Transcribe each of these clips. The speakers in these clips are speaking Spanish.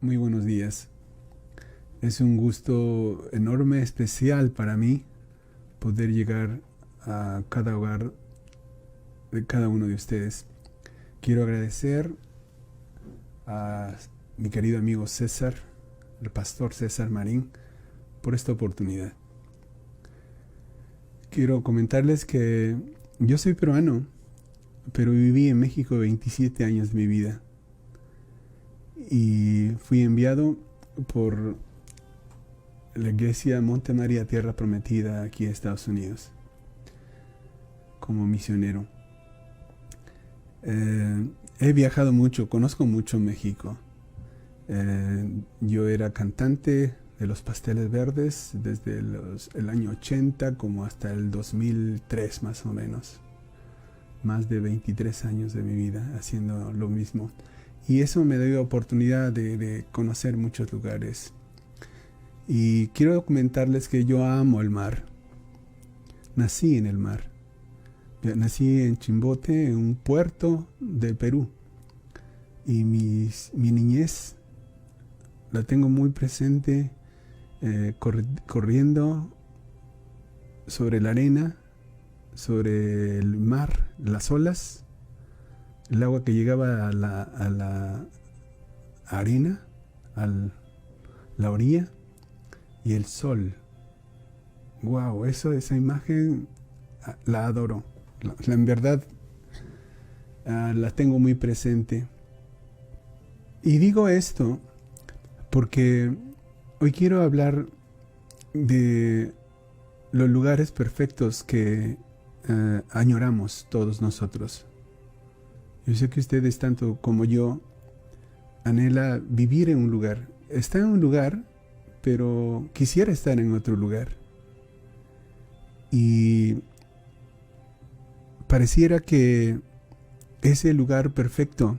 Muy buenos días. Es un gusto enorme, especial para mí poder llegar a cada hogar de cada uno de ustedes. Quiero agradecer a mi querido amigo César, el pastor César Marín, por esta oportunidad. Quiero comentarles que yo soy peruano, pero viví en México 27 años de mi vida y fui enviado por la iglesia Monte María Tierra Prometida aquí en Estados Unidos como misionero. He viajado mucho, conozco mucho México. Yo era cantante de los Pasteles Verdes desde el año 80 como hasta el 2003 más o menos. Más de 23 años de mi vida haciendo lo mismo. Y eso me dio oportunidad de conocer muchos lugares. Y quiero comentarles que yo amo el mar. Nací en el mar. Nací en Chimbote, en un puerto de Perú. Y mi niñez la tengo muy presente, corriendo sobre la arena, sobre el mar, las olas, el agua que llegaba a la arena, a la orilla, y el sol. Wow, esa imagen la adoro. En verdad la tengo muy presente. Y digo esto porque hoy quiero hablar de los lugares perfectos que añoramos todos nosotros. Yo sé que ustedes, tanto como yo, anhela vivir en un lugar. Está en un lugar, pero quisiera estar en otro lugar. Y pareciera que ese lugar perfecto,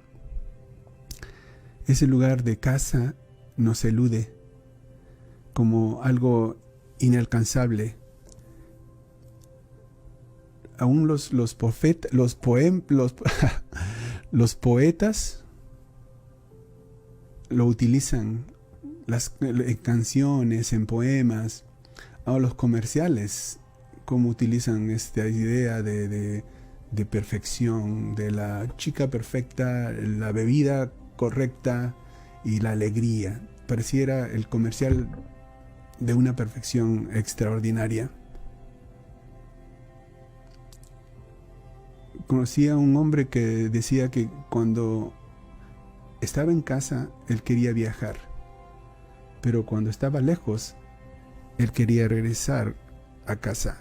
ese lugar de casa, nos elude como algo inalcanzable. Aún los poetas lo utilizan en canciones, en poemas, o los comerciales, como utilizan esta idea de perfección, de la chica perfecta, la bebida correcta y la alegría. Pareciera el comercial de una perfección extraordinaria. Conocí a un hombre que decía que cuando estaba en casa, él quería viajar, pero cuando estaba lejos, él quería regresar a casa.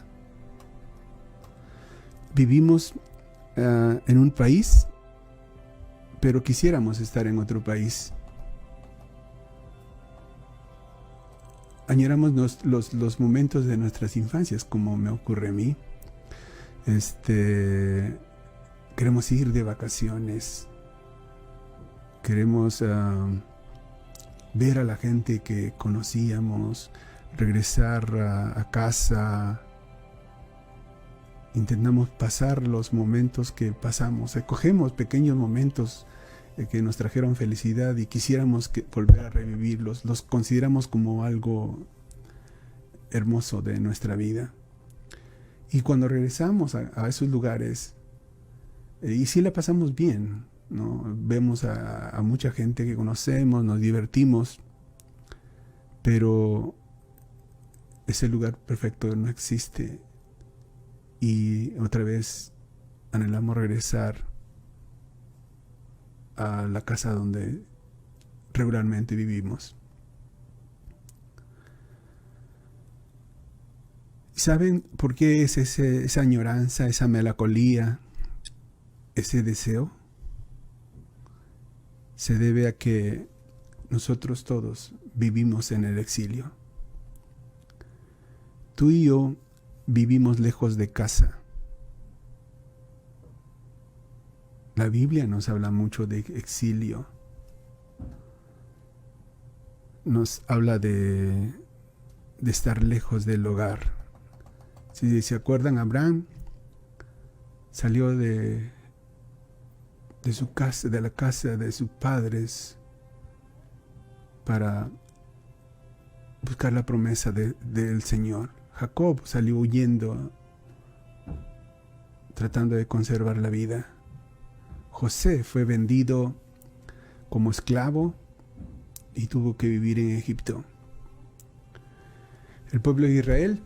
Vivimos en un país, pero quisiéramos estar en otro país. Añoramos los momentos de nuestras infancias, como me ocurre a mí. Queremos ir de vacaciones. Queremos ver a la gente que conocíamos, regresar a casa. Intentamos pasar los momentos que pasamos. Escogemos pequeños momentos que nos trajeron felicidad y quisiéramos volver a revivirlos. Los consideramos como algo hermoso de nuestra vida. Y cuando regresamos a esos lugares, y sí la pasamos bien, ¿no? Vemos a mucha gente que conocemos, nos divertimos, pero ese lugar perfecto no existe. Y otra vez anhelamos regresar a la casa donde regularmente vivimos. ¿Saben por qué es esa añoranza, esa melancolía, ese deseo? Se debe a que nosotros todos vivimos en el exilio. Tú y yo vivimos lejos de casa. La Biblia nos habla mucho de exilio. Nos habla de estar lejos del hogar. Si se acuerdan, Abraham salió de su casa, de la casa de sus padres, para buscar la promesa del Señor. Jacob salió huyendo, tratando de conservar la vida. José fue vendido como esclavo y tuvo que vivir en Egipto. El pueblo de Israel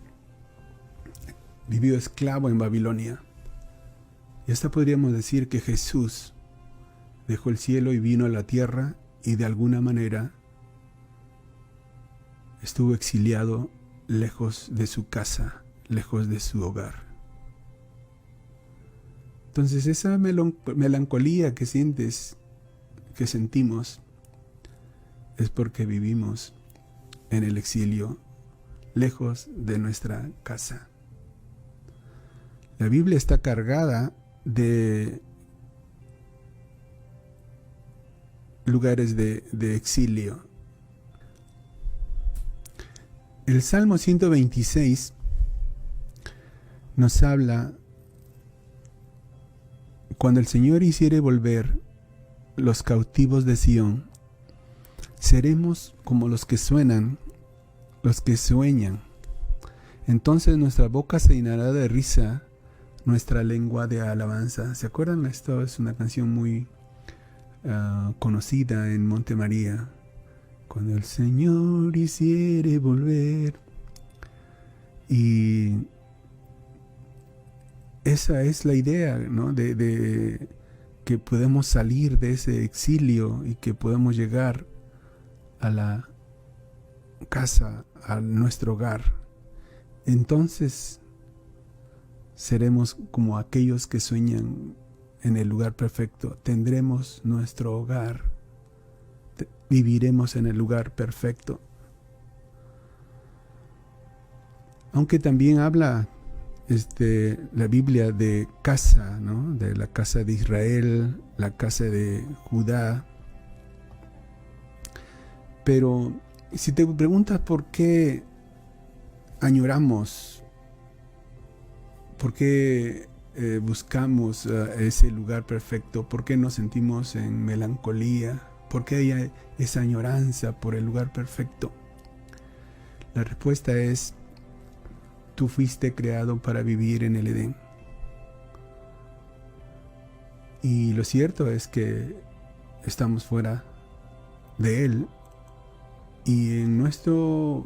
vivió esclavo en Babilonia. Y hasta podríamos decir que Jesús dejó el cielo y vino a la tierra y de alguna manera estuvo exiliado lejos de su casa, lejos de su hogar. Entonces esa melancolía que sientes, que sentimos, es porque vivimos en el exilio, lejos de nuestra casa. La Biblia está cargada de lugares de exilio. El Salmo 126 nos habla: cuando el Señor hiciere volver los cautivos de Sión, seremos como los que sueñan. Entonces nuestra boca se llenará de risa, nuestra lengua de alabanza. ¿Se acuerdan? Esto es una canción muy conocida en Monte María. Cuando el Señor hiciere volver. Y esa es la idea, ¿no? de que podemos salir de ese exilio y que podemos llegar a la casa, a nuestro hogar. Entonces seremos como aquellos que sueñan en el lugar perfecto. Tendremos nuestro hogar. Viviremos en el lugar perfecto. Aunque también habla la Biblia de casa, ¿no? De la casa de Israel, la casa de Judá. Pero si te preguntas por qué añoramos, por qué buscamos ese lugar perfecto, por qué nos sentimos en melancolía, por qué hay esa añoranza por el lugar perfecto, la respuesta es: tú fuiste creado para vivir en el Edén. Y lo cierto es que estamos fuera de él, y en nuestro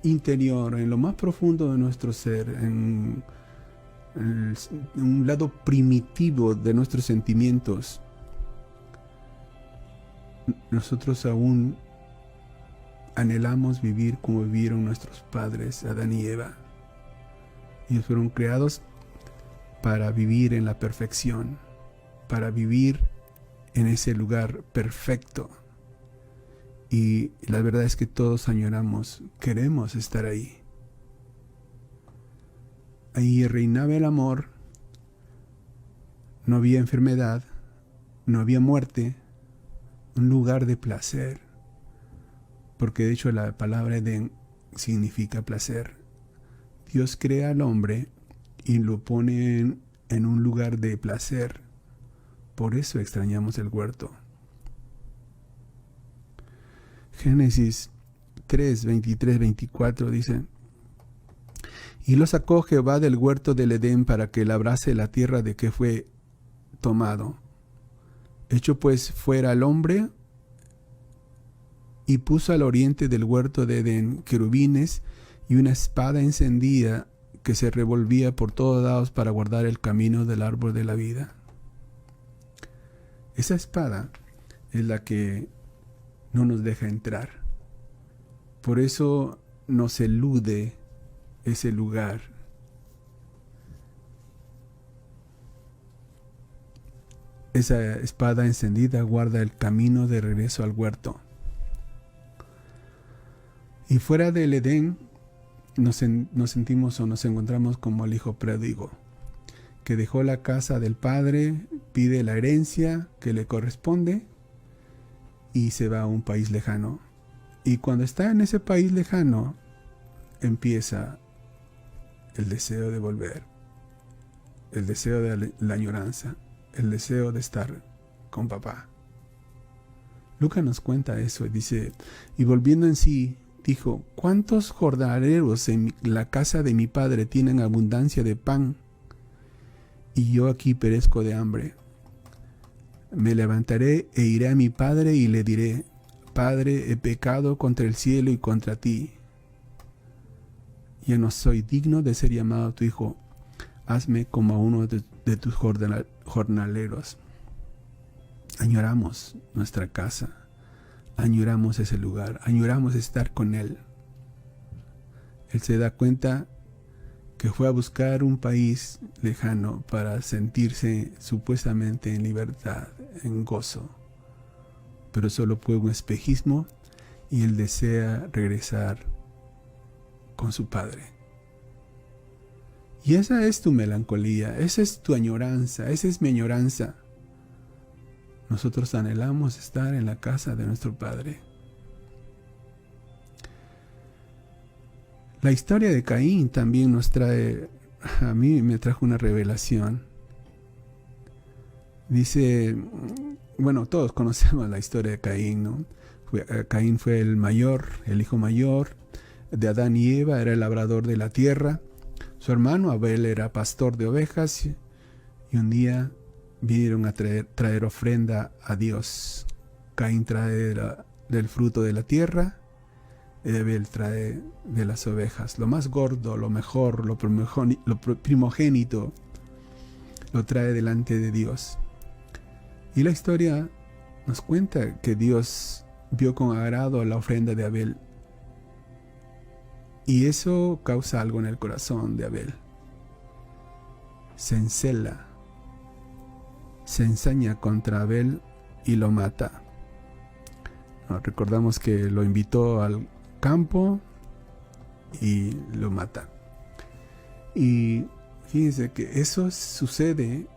interior, en lo más profundo de nuestro ser, en un lado primitivo de nuestros sentimientos, nosotros aún anhelamos vivir como vivieron nuestros padres, Adán y Eva. Ellos fueron creados para vivir en la perfección, para vivir en ese lugar perfecto. Y la verdad es que todos añoramos, queremos estar ahí. Ahí reinaba el amor, no había enfermedad, no había muerte, un lugar de placer, porque de hecho la palabra Edén significa placer. Dios crea al hombre y lo pone en un lugar de placer. Por eso extrañamos el huerto. Génesis 3, 23, 24 dice: y lo sacó Jehová del huerto del Edén para que labrase la tierra de que fue tomado. Hecho pues fuera al hombre, y puso al oriente del huerto de Edén querubines y una espada encendida que se revolvía por todos lados para guardar el camino del árbol de la vida. Esa espada es la que no nos deja entrar. Por eso nos elude ese lugar. Esa espada encendida guarda el camino de regreso al huerto. Y fuera del Edén nos sentimos o nos encontramos como el hijo pródigo, que dejó la casa del padre, pide la herencia que le corresponde y se va a un país lejano. Y cuando está en ese país lejano, empieza el deseo de volver, el deseo de la añoranza, el deseo de estar con papá. Lucas nos cuenta eso, dice, y volviendo en sí, dijo, ¿cuántos jornaleros en la casa de mi padre tienen abundancia de pan? Y yo aquí perezco de hambre. Me levantaré e iré a mi padre y le diré, Padre, he pecado contra el cielo y contra ti. Ya no soy digno de ser llamado tu hijo. Hazme como a uno de tus jornaleros. Añoramos nuestra casa, añoramos ese lugar, añoramos estar con Él. Él se da cuenta que fue a buscar un país lejano para sentirse supuestamente en libertad, en gozo. Pero solo fue un espejismo y Él desea regresar con su Padre. Y esa es tu melancolía, esa es tu añoranza, esa es mi añoranza. Nosotros anhelamos estar en la casa de nuestro Padre. La historia de Caín también nos trae, a mí me trajo una revelación. Dice, bueno, todos conocemos la historia de Caín, ¿no? Caín fue el mayor, el hijo mayor de Adán y Eva, era el labrador de la tierra. Su hermano Abel era pastor de ovejas y un día vinieron a traer ofrenda a Dios. Caín trae del fruto de la tierra y Abel trae de las ovejas. Lo más gordo, lo mejor, lo primogénito, lo trae delante de Dios. Y la historia nos cuenta que Dios vio con agrado la ofrenda de Abel. Y eso causa algo en el corazón de Abel. Se encela, se ensaña contra Abel y lo mata. Recordamos que lo invitó al campo y lo mata. Y fíjense que eso sucede,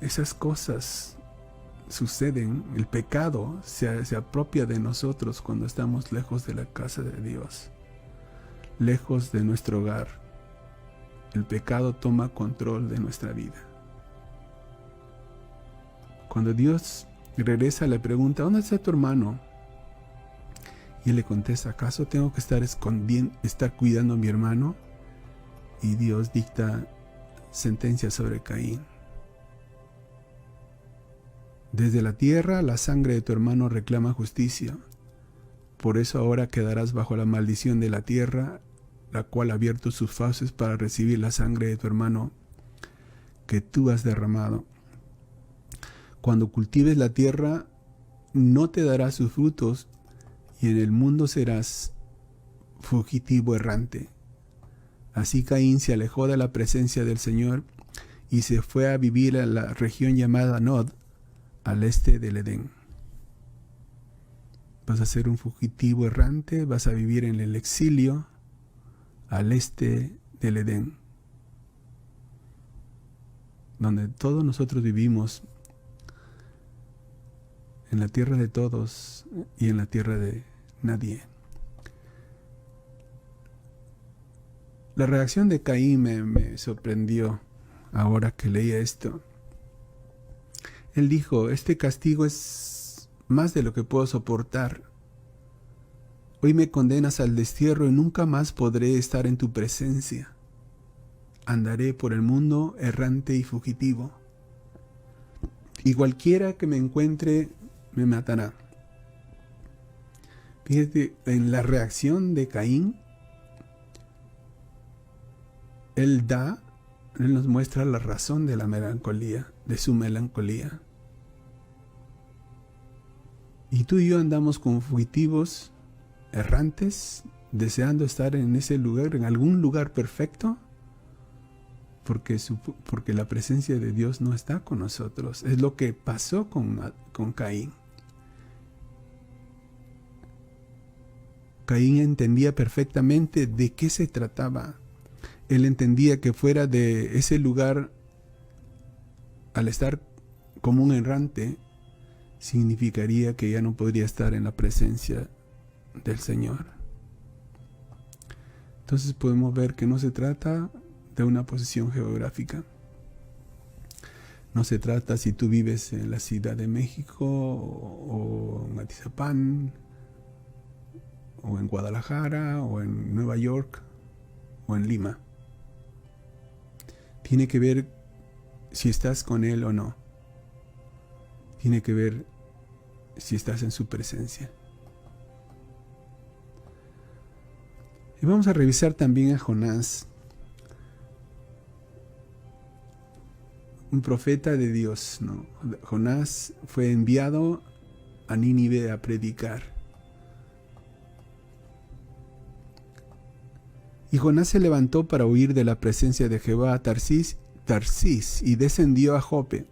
esas cosas suceden, el pecado se apropia de nosotros cuando estamos lejos de la casa de Dios, lejos de nuestro hogar. El pecado toma control de nuestra vida. Cuando Dios regresa le pregunta, ¿dónde está tu hermano? Y él le contesta, ¿acaso tengo que estar cuidando a mi hermano? Y Dios dicta sentencia sobre Caín. Desde la tierra la sangre de tu hermano reclama justicia. Por eso ahora quedarás bajo la maldición de la tierra, la cual ha abierto sus fauces para recibir la sangre de tu hermano que tú has derramado. Cuando cultives la tierra, no te dará sus frutos, y en el mundo serás fugitivo errante. Así Caín se alejó de la presencia del Señor y se fue a vivir a la región llamada Nod, al este del Edén. Vas a ser un fugitivo errante, vas a vivir en el exilio al este del Edén, donde todos nosotros vivimos, en la tierra de todos y en la tierra de nadie. La reacción de Caín me sorprendió ahora que leía esto. Él dijo, este castigo es más de lo que puedo soportar. Hoy me condenas al destierro y nunca más podré estar en tu presencia. Andaré por el mundo errante y fugitivo, y cualquiera que me encuentre me matará. Fíjate, en la reacción de Caín, él nos muestra la razón de la melancolía, de su melancolía. Y tú y yo andamos como fugitivos, errantes, deseando estar en ese lugar, en algún lugar perfecto, porque la presencia de Dios no está con nosotros. Es lo que pasó con Caín. Caín entendía perfectamente de qué se trataba. Él entendía que fuera de ese lugar, al estar como un errante, significaría que ya no podría estar en la presencia del Señor. Entonces podemos ver que no se trata de una posición geográfica. No se trata si tú vives en la Ciudad de México o en Atizapán o en Guadalajara o en Nueva York o en Lima. Tiene que ver si estás con Él o no. Tiene que ver si estás en su presencia. Y vamos a revisar también a Jonás, un profeta de Dios, ¿no? Jonás fue enviado a Nínive a predicar. Y Jonás se levantó para huir de la presencia de Jehová a Tarsis y descendió a Jope.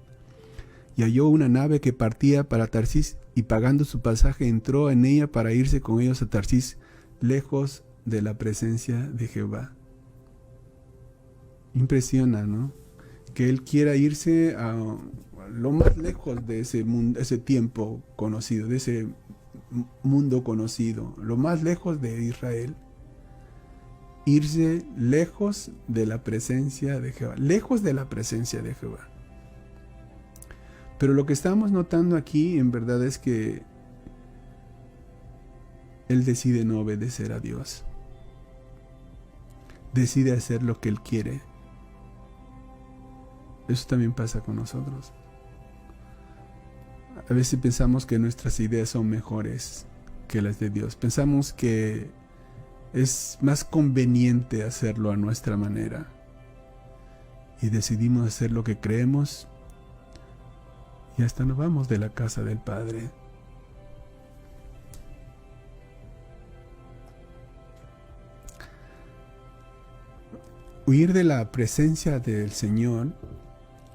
Y halló una nave que partía para Tarsis, y pagando su pasaje entró en ella para irse con ellos a Tarsis, lejos de la presencia de Jehová. Impresiona, ¿no? Que él quiera irse a lo más lejos de ese mundo, ese tiempo conocido, de ese mundo conocido, lo más lejos de Israel. Irse lejos de la presencia de Jehová, lejos de la presencia de Jehová. Pero lo que estamos notando aquí en verdad es que él decide no obedecer a Dios. Decide hacer lo que él quiere. Eso también pasa con nosotros. A veces pensamos que nuestras ideas son mejores que las de Dios. Pensamos que es más conveniente hacerlo a nuestra manera. Y decidimos hacer lo que creemos y hasta nos vamos de la casa del Padre. Huir de la presencia del Señor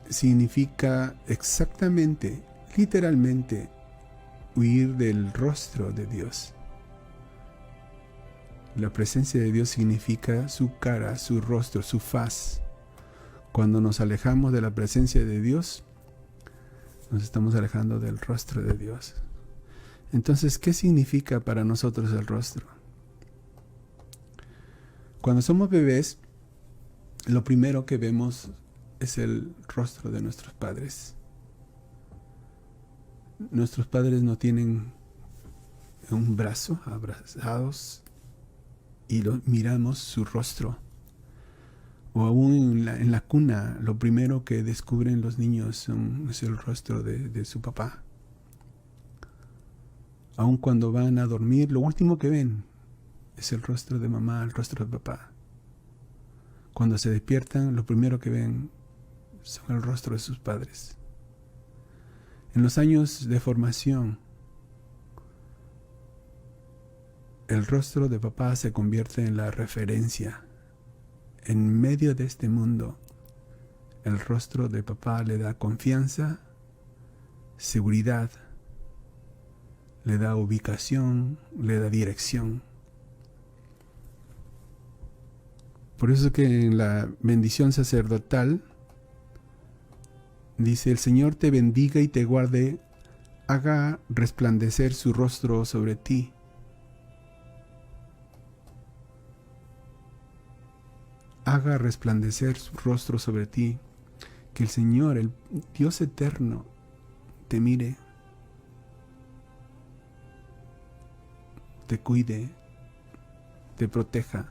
significa exactamente, literalmente, huir del rostro de Dios. La presencia de Dios significa su cara, su rostro, su faz. Cuando nos alejamos de la presencia de Dios, nos estamos alejando del rostro de Dios. Entonces, ¿qué significa para nosotros el rostro? Cuando somos bebés, lo primero que vemos es el rostro de nuestros padres. Nuestros padres no tienen un brazo abrazados y miramos su rostro. O aún en la cuna, lo primero que descubren los niños es el rostro de su papá. Aún cuando van a dormir, lo último que ven es el rostro de mamá, el rostro de papá. Cuando se despiertan, lo primero que ven son el rostro de sus padres. En los años de formación, el rostro de papá se convierte en la referencia. En medio de este mundo, el rostro de papá le da confianza, seguridad, le da ubicación, le da dirección. Por eso que en la bendición sacerdotal dice: el Señor te bendiga y te guarde, haga resplandecer su rostro sobre ti. Haga resplandecer su rostro sobre ti. Que el Señor, el Dios eterno, te mire, te cuide, te proteja.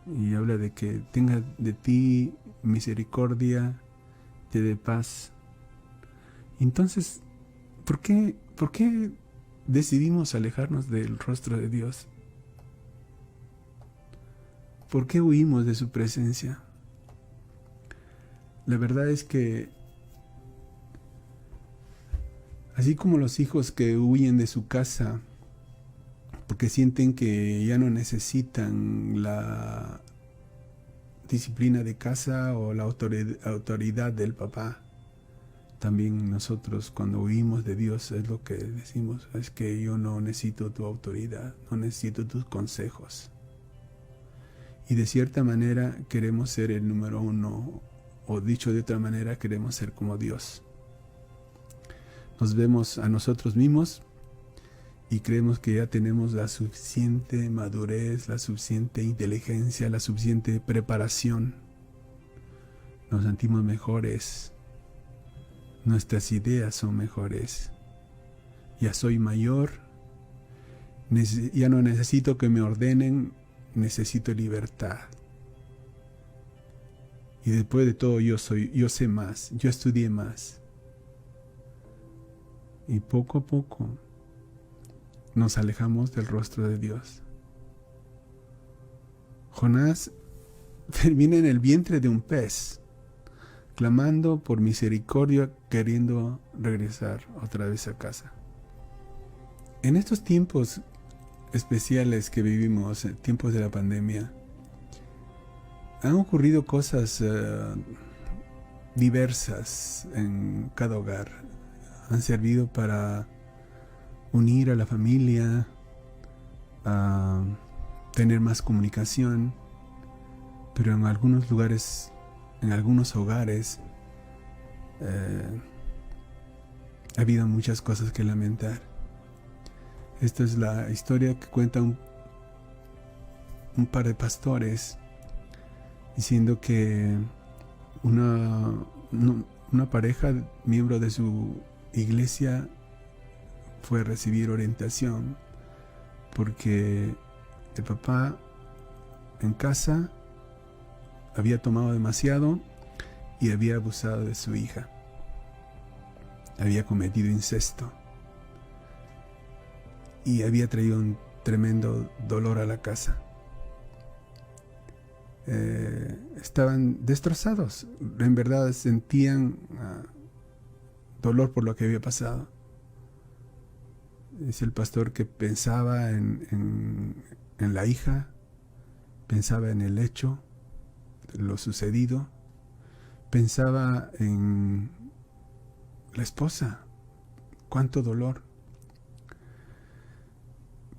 Y habla de que tenga de ti misericordia, te dé paz. Entonces, ¿por qué decidimos alejarnos del rostro de Dios? ¿Por qué huimos de su presencia? La verdad es que, así como los hijos que huyen de su casa porque sienten que ya no necesitan la disciplina de casa o la autoridad del papá, también nosotros cuando huimos de Dios es lo que decimos: es que yo no necesito tu autoridad, no necesito tus consejos. Y de cierta manera queremos ser el número uno, o dicho de otra manera, queremos ser como Dios. Nos vemos a nosotros mismos y creemos que ya tenemos la suficiente madurez, la suficiente inteligencia, la suficiente preparación nos sentimos mejores, nuestras ideas son mejores. Ya soy mayor, ya no necesito que me ordenen, necesito libertad. Y después de todo yo sé más, yo estudié más. Y poco a poco nos alejamos del rostro de Dios. Jonás termina en el vientre de un pez, clamando por misericordia, queriendo regresar otra vez a casa. En estos tiempos especiales que vivimos, tiempos de la pandemia, han ocurrido cosas diversas en cada hogar. Han servido para unir a la familia, a tener más comunicación, pero en algunos lugares, en algunos hogares, ha habido muchas cosas que lamentar. Esta es la historia que cuenta un par de pastores diciendo que una pareja, miembro de su iglesia, fue a recibir orientación porque el papá en casa había tomado demasiado y había abusado de su hija. Había cometido incesto y había traído un tremendo dolor a la casa. Estaban destrozados, en verdad sentían dolor por lo que había pasado. Es el pastor que pensaba en la hija, pensaba en el hecho, lo sucedido, pensaba en la esposa, cuánto dolor.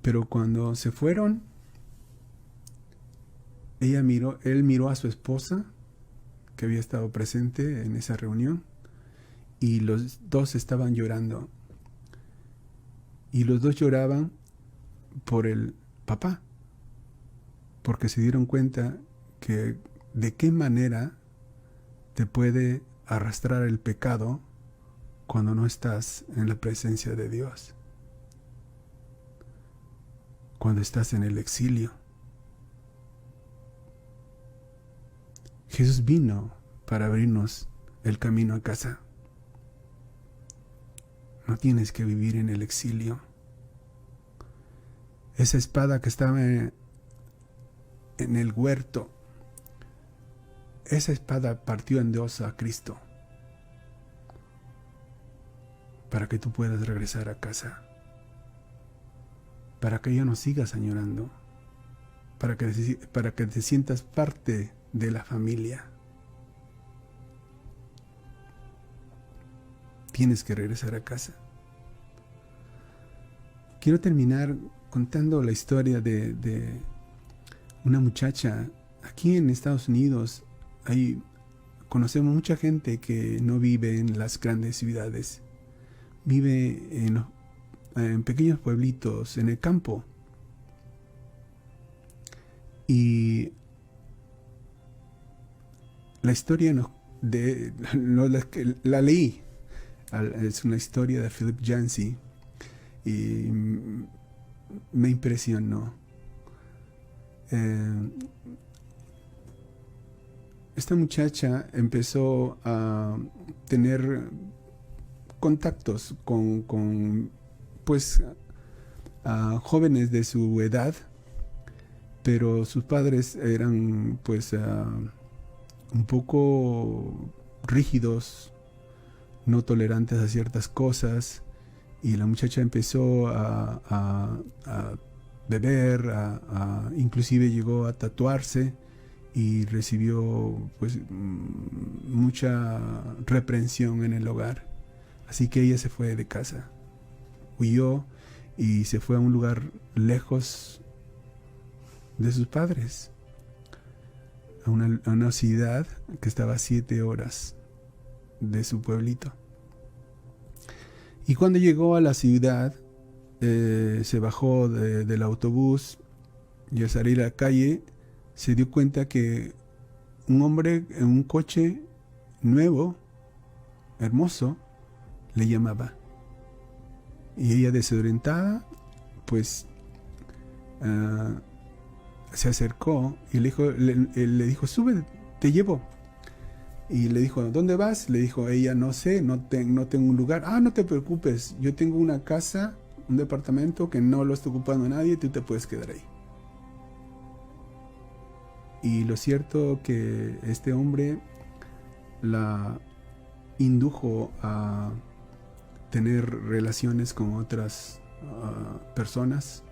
Pero cuando se fueron, él miró a su esposa, que había estado presente en esa reunión, y los dos estaban llorando. Y los dos lloraban por el papá, porque se dieron cuenta que de qué manera te puede arrastrar el pecado cuando no estás en la presencia de Dios, cuando estás en el exilio. Jesús vino para abrirnos el camino a casa. No tienes que vivir en el exilio. Esa espada que estaba en el huerto, esa espada partió en dos a Cristo para que tú puedas regresar a casa, para que ya no sigas añorando, para que te sientas parte de la familia. Tienes que regresar a casa. Quiero terminar contando la historia de una muchacha. Aquí en Estados Unidos conocemos mucha gente que no vive en las grandes ciudades. Vive en pequeños pueblitos, en el campo. Y la historia la leí. Es una historia de Philip Yancey y me impresionó. Esta muchacha empezó a tener contactos con jóvenes de su edad, pero sus padres eran un poco rígidos, no tolerantes a ciertas cosas, y la muchacha empezó a beber, inclusive llegó a tatuarse y recibió mucha reprensión en el hogar. Así que ella se fue de casa, huyó y se fue a un lugar lejos de sus padres, a una ciudad que estaba a 7 horas de su pueblito. Y cuando llegó a la ciudad, se bajó del autobús y al salir a la calle se dio cuenta que un hombre en un coche nuevo, hermoso, le llamaba. Y ella, desorientada, pues se acercó y le dijo, sube, te llevo. Y le dijo, ¿dónde vas? Le dijo ella, no sé, no tengo un lugar. Ah, no te preocupes, yo tengo una casa, un departamento que no lo está ocupando nadie, tú te puedes quedar ahí. Y lo cierto que este hombre la indujo a tener relaciones con otras personas,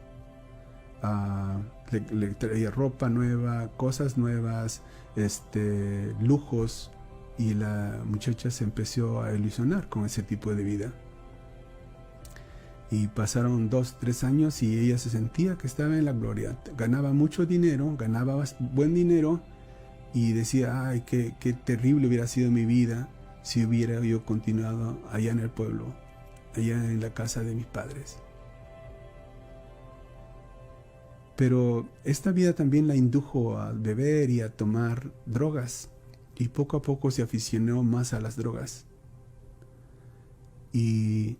le traía ropa nueva, cosas nuevas, lujos, y la muchacha se empezó a ilusionar con ese tipo de vida. Y pasaron 2-3 años y ella se sentía que estaba en la gloria. Ganaba mucho dinero, ganaba buen dinero, y decía, ay, qué terrible hubiera sido mi vida si hubiera yo continuado allá en el pueblo, allá en la casa de mis padres. Pero esta vida también la indujo a beber y a tomar drogas, y poco a poco se aficionó más a las drogas. Y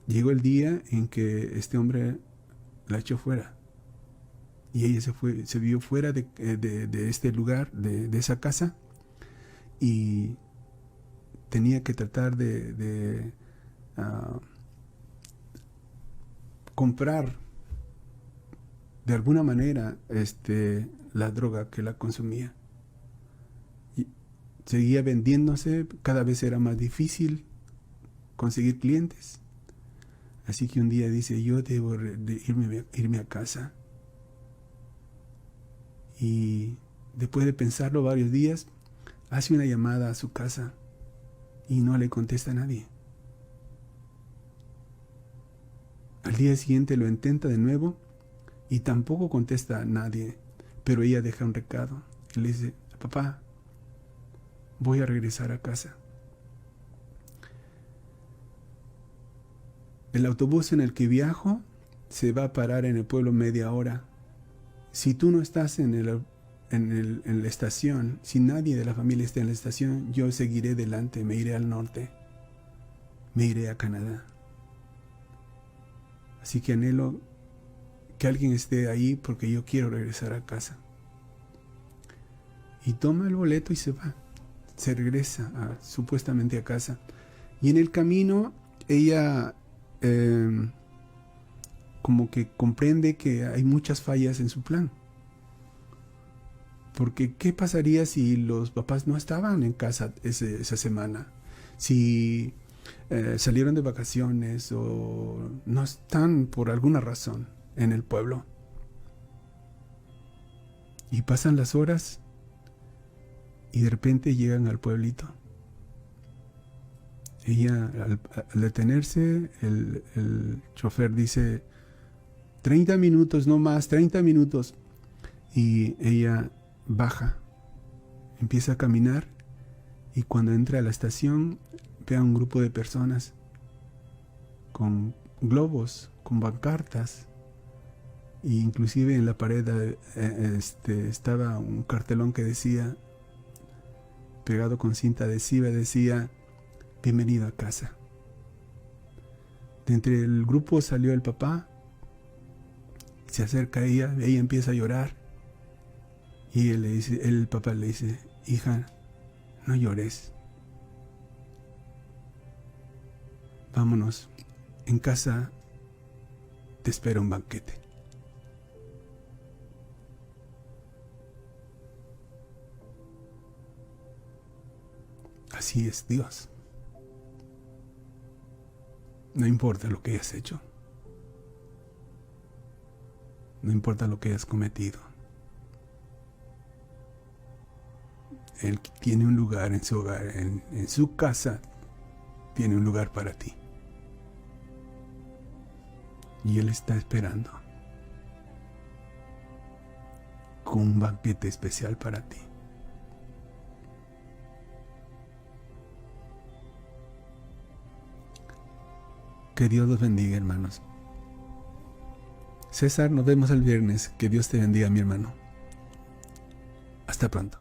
llegó el día en que este hombre la echó fuera. Y ella se vio fuera de este lugar, de esa casa, y tenía que tratar de comprar de alguna manera la droga que la consumía. Y seguía vendiéndose, cada vez era más difícil conseguir clientes. Así que un día dice, yo debo irme a casa. Y después de pensarlo varios días, hace una llamada a su casa y no le contesta a nadie. Al día siguiente lo intenta de nuevo y tampoco contesta a nadie, pero ella deja un recado y le dice, papá, voy a regresar a casa. El autobús en el que viajo se va a parar en el pueblo media hora. Si tú no estás en la estación, si nadie de la familia está en la estación, yo seguiré delante, me iré al norte, me iré a Canadá. Así que anhelo que alguien esté ahí porque yo quiero regresar a casa. Y toma el boleto y se va, se regresa supuestamente a casa. Y en el camino ella como que comprende que hay muchas fallas en su plan. Porque ¿qué pasaría si los papás no estaban en casa esa semana? Si salieron de vacaciones o no están por alguna razón en el pueblo. Y pasan las horas y de repente llegan al pueblito. Ella, al detenerse, el chofer dice, 30 minutos, no más, 30 minutos. Y ella baja, empieza a caminar, y cuando entra a la estación ve a un grupo de personas con globos, con pancartas, e inclusive en la pared estaba un cartelón que decía, pegado con cinta adhesiva, decía, bienvenido a casa. De entre el grupo salió el papá, se acerca a ella empieza a llorar, y el papá le dice, hija, no llores, vámonos, en casa te espera un banquete. Así es Dios. No importa lo que hayas hecho, no importa lo que hayas cometido, Él tiene un lugar en su hogar, en su casa, tiene un lugar para ti. Y Él está esperando con un banquete especial para ti. Que Dios los bendiga, hermanos. César, nos vemos el viernes. Que Dios te bendiga, mi hermano. Hasta pronto.